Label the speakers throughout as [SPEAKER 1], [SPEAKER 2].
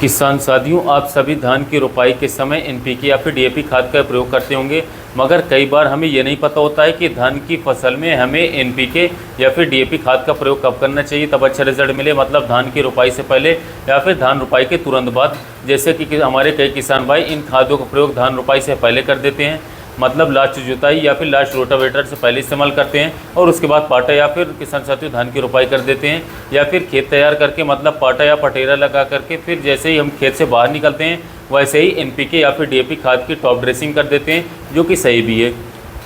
[SPEAKER 1] किसान साथियों, आप सभी धान की रोपाई के समय एनपीके या फिर डीएपी खाद का प्रयोग करते होंगे, मगर कई बार हमें ये नहीं पता होता है कि धान की फसल में हमें एनपीके या फिर डीएपी खाद का प्रयोग कब करना चाहिए तब अच्छा रिजल्ट मिले। मतलब धान की रोपाई से पहले या फिर धान रोपाई के तुरंत बाद। जैसे कि हमारे कई किसान भाई इन खादों का प्रयोग धान रोपाई से पहले कर देते हैं, मतलब लास्ट जुताई या फिर लास्ट रोटावेटर से पहले इस्तेमाल करते हैं और उसके बाद पाटा या फिर किसान साथियों धान की रोपाई कर देते हैं, या फिर खेत तैयार करके मतलब पाटा या पटेरा लगा करके फिर जैसे ही हम खेत से बाहर निकलते हैं वैसे ही एनपीके या फिर डीएपी खाद की टॉप ड्रेसिंग कर देते हैं, जो कि सही भी है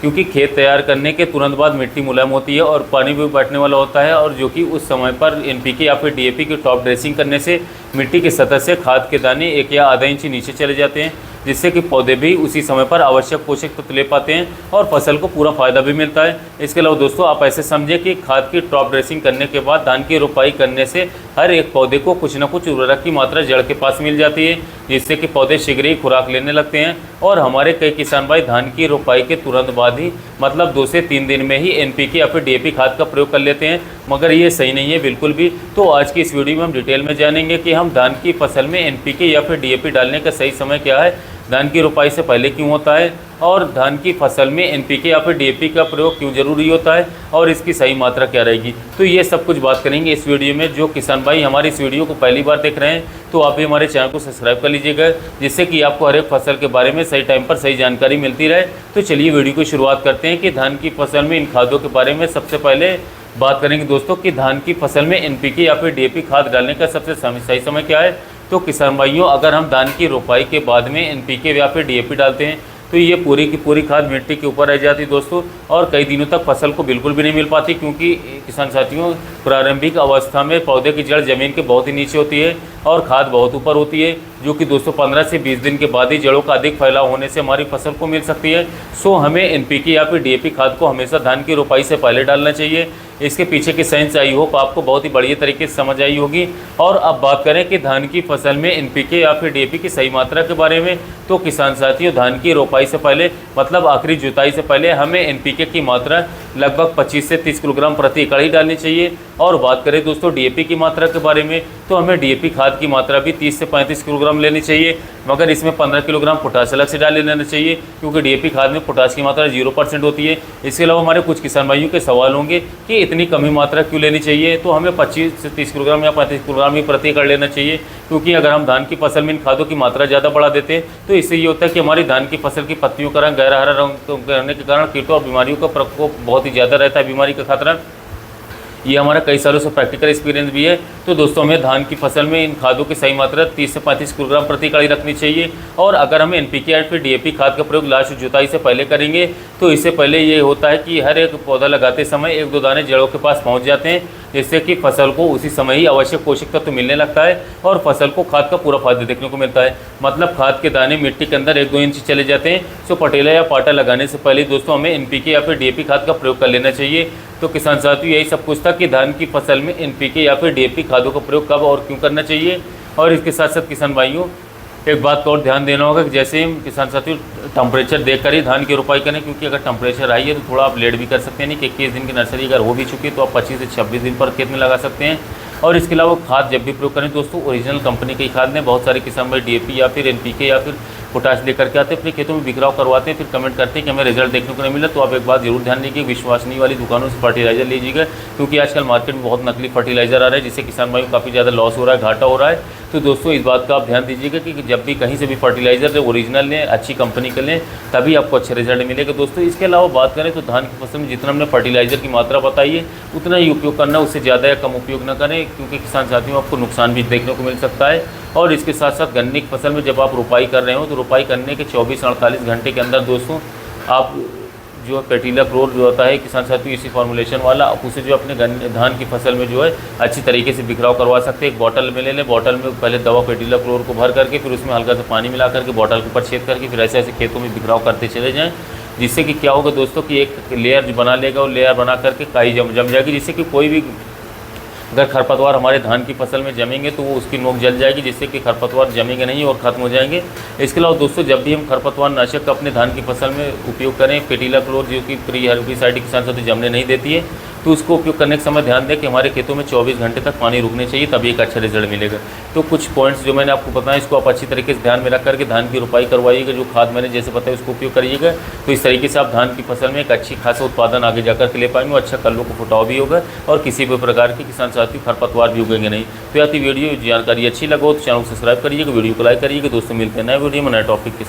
[SPEAKER 1] क्योंकि खेत तैयार करने के तुरंत बाद मिट्टी मुलायम होती है और पानी भी बैठने वाला होता है, और जो कि उस समय पर एनपीके या फिर डीएपी की टॉप ड्रेसिंग करने से मिट्टी की सतह से खाद के दाने 1 या आधा इंच नीचे चले जाते हैं, जिससे कि पौधे भी उसी समय पर आवश्यक पोषक तत्व ले पाते हैं और फसल को पूरा फायदा भी मिलता है। इसके अलावा दोस्तों आप ऐसे समझें कि खाद की टॉप ड्रेसिंग करने के बाद धान की रोपाई करने से हर एक पौधे को कुछ न कुछ उर्वरक की मात्रा जड़ के पास मिल जाती है, जिससे कि पौधे शीघ्र ही खुराक लेने लगते हैं। और हमारे कई किसान भाई धान की रोपाई के तुरंत बाद ही मतलब 2 से 3 दिन में ही एनपीके या फिर डीएपी खाद का प्रयोग कर लेते हैं, मगर ये सही नहीं है बिल्कुल भी। तो आज की इस वीडियो में हम डिटेल में जानेंगे कि हम धान की फसल में एनपीके या फिर डीएपी डालने का सही समय क्या है, धान की रोपाई से पहले क्यों होता है, और धान की फसल में एनपीके या फिर डीएपी का प्रयोग क्यों जरूरी होता है और इसकी सही मात्रा क्या रहेगी। तो ये सब कुछ बात करेंगे इस वीडियो में। जो किसान भाई हमारी इस वीडियो को पहली बार देख रहे हैं तो आप भी हमारे चैनल को सब्सक्राइब कर लीजिएगा, जिससे कि आपको हर एक फसल के बारे में सही टाइम पर सही जानकारी मिलती रहे। तो चलिए वीडियो की शुरुआत करते हैं कि धान की फसल में इन खादों के बारे में। सबसे पहले बात करेंगे दोस्तों कि धान की फसल में एनपीके या फिर डीएपी खाद डालने का सबसे सही समय क्या है। तो किसान भाइयों, अगर हम धान की रोपाई के बाद में एनपीके या फिर डीएपी डालते हैं तो ये पूरी की पूरी खाद मिट्टी के ऊपर रह जाती है दोस्तों, और कई दिनों तक फसल को बिल्कुल भी नहीं मिल पाती, क्योंकि किसान साथियों प्रारंभिक अवस्था में पौधे की जड़ ज़मीन के बहुत ही नीचे होती है और खाद बहुत ऊपर होती है, जो कि दोस्तों 15 से 20 दिन के बाद ही जड़ों का अधिक फैलाव होने से हमारी फसल को मिल सकती है। सो हमें एनपीके या फिर डीएपी खाद को हमेशा धान की रोपाई से पहले डालना चाहिए। इसके पीछे की साइंस आई होप आपको बहुत ही बढ़िया तरीके से समझ आई होगी। और अब बात करें कि धान की फसल में एनपीके या फिर डीएपी की सही मात्रा के बारे में, तो किसान साथियों धान की रोपाई से पहले मतलब आखिरी जुताई से पहले हमें एनपीके की मात्रा लगभग 25 से 30 किलोग्राम प्रति एकड़ ही डालनी चाहिए। और बात करें दोस्तों डीएपी की मात्रा के बारे में, तो हमें डीएपी खाद की मात्रा भी 30 से 35 किलोग्राम लेनी चाहिए, मगर इसमें 15 किलोग्राम पोटाश अलग से डाल लेना चाहिए, क्योंकि डीएपी खाद में पोटाश की मात्रा 0% होती है। इसके अलावा हमारे कुछ किसान भाइयों के सवाल होंगे कि इतनी कम ही मात्रा क्यों लेनी चाहिए, तो हमें 25 से 30 किलोग्राम या 35 किलोग्राम ही प्रति एकड़ लेना चाहिए, क्योंकि अगर हम धान की फसल में इन खादों की मात्रा ज़्यादा बढ़ा देते हैं तो इससे ये होता है कि हमारी धान की फसल की पत्तियों का रंग गहरा हरा रंग रहने के कारण कीटों और बीमारियों का प्रकोप बहुत ही ज़्यादा रहता है, बीमारी का खतरा। ये हमारा कई सालों से प्रैक्टिकल एक्सपीरियंस भी है। तो दोस्तों हमें धान की फसल में इन खादों की सही मात्रा 30 से 35 किलोग्राम प्रति एकड़ रखनी चाहिए। और अगर हम एनपीके या फिर डीएपी खाद का प्रयोग लास्ट जुताई से पहले करेंगे तो इससे पहले ये होता है कि हर एक पौधा लगाते समय 1-2 दाने जड़ों के पास पहुंच जाते हैं, जिससे कि फसल को उसी समय ही आवश्यक पोषक तत्व तो मिलने लगता है और फसल को खाद का पूरा फायदा देखने को मिलता है। मतलब खाद के दाने मिट्टी के अंदर 1-2 इंच चले जाते हैं। सो पटेला या पाटा लगाने से पहले दोस्तों हमें एनपीके या फिर डीएपी खाद का प्रयोग कर लेना चाहिए। तो किसान साथियों यही सब कुछ था कि धान की फसल में एनपीके या फिर डीएपी खादों का प्रयोग कब और क्यों करना चाहिए। और इसके साथ साथ किसान भाइयों एक बात और ध्यान देना होगा कि जैसे हम किसान साथियों टेम्परेचर देखकर ही धान की रोपाई करें, क्योंकि अगर टेम्परेचर आई है तो थोड़ा आप लेट भी कर सकते हैं, नहीं कि 21 दिन की नर्सरी अगर हो भी चुकी है तो आप 25 से 26 दिन पर खेत में लगा सकते हैं। और इसके अलावा खाद जब भी प्रयोग करें दोस्तों ओरिजिनल कंपनी की खाद में, बहुत सारे किसान भाई डीएपी या फिर एनपीके या फिर पोटाश लेकर के आते हैं, अपने खेतों में बिखराव करवाते हैं, फिर कमेंट करते हैं कि हमें रिजल्ट देखने को नहीं मिला। तो आप एक बात जरूर ध्यान दीजिए, विश्वसनीय वाली दुकानों से फर्टिलाइजर लीजिएगा, क्योंकि आजकल मार्केट में बहुत नकली फर्टिलाइजर आ रहा है, जिससे किसान भाई को काफ़ी ज़्यादा लॉस हो रहा है, घाटा हो रहा है। तो दोस्तों इस बात का आप ध्यान दीजिएगा कि जब भी कहीं से भी फर्टिलाइजर ओरिजिनल लें, अच्छी कंपनी का लें, तभी आपको अच्छे रिजल्ट मिलेगा दोस्तों। इसके अलावा बात करें तो धान की फसल में जितना हमने फर्टिलाइजर की मात्रा बताई है उतना ही उपयोग करना, उससे ज़्यादा या कम उपयोग न करें, क्योंकि किसान साथियों आपको नुकसान भी देखने को मिल सकता है। और इसके साथ साथ गन्ने की फसल में जब आप रोपाई कर रहे हो तो रोपाई करने के 24-48 घंटे के अंदर दोस्तों आप जो पेटीला क्लोर जो होता है किसान साथियों इसी फॉर्मुलेशन वाला, आप उसे जो अपने धान की फसल में जो है अच्छी तरीके से बिखराव करवा सकते हैं। एक बॉटल में ले लें, बॉटल में पहले दवा पेटीला क्लोर को भर करके फिर उसमें हल्का सा पानी मिला करके बॉटल के ऊपर छेद करके फिर ऐसे ऐसे खेतों में बिखराव करते चले जाएँ, जिससे कि क्या होगा दोस्तों कि एक लेयर जो बना लेगा और लेयर बना करके काई जम जाएगी, जिससे कि कोई भी अगर खरपतवार हमारे धान की फसल में जमेंगे तो वो उसकी नोक जल जाएगी, जिससे कि खरपतवार जमेंगे नहीं और ख़त्म हो जाएंगे। इसके अलावा दोस्तों जब भी हम खरपतवार नाशक अपने धान की फसल में उपयोग करें, पेटीला क्लोर जो कि प्री हर्बिसाइड किसान साथियों जमने नहीं देती है, तो उसको उपयोग करने के समय ध्यान दें कि हमारे खेतों में 24 घंटे तक पानी रुकने चाहिए, तभी एक अच्छा रिजल्ट मिलेगा। तो कुछ पॉइंट्स जो मैंने आपको बताया, इसको आप अच्छी तरीके से ध्यान में रख करके धान की रोपाई करवाइएगा। जो खाद मैंने जैसे बताया उसको उपयोग करिएगा, तो इस तरीके से आप धान की फसल में एक अच्छी खासा उत्पादन आगे जाकर के ले पाएंगे, और अच्छा कल्लों को फुटाव भी होगा, और किसी भी प्रकार के किसान साथी खरपतवार भी उगेंगे नहीं। तो यदि वीडियो जानकारी अच्छी लगा हो तो चैनल को सब्सक्राइब करिएगा, वीडियो को लाइक करिएगा। दोस्तों मिलते हैं नए वीडियो में नए टॉपिक के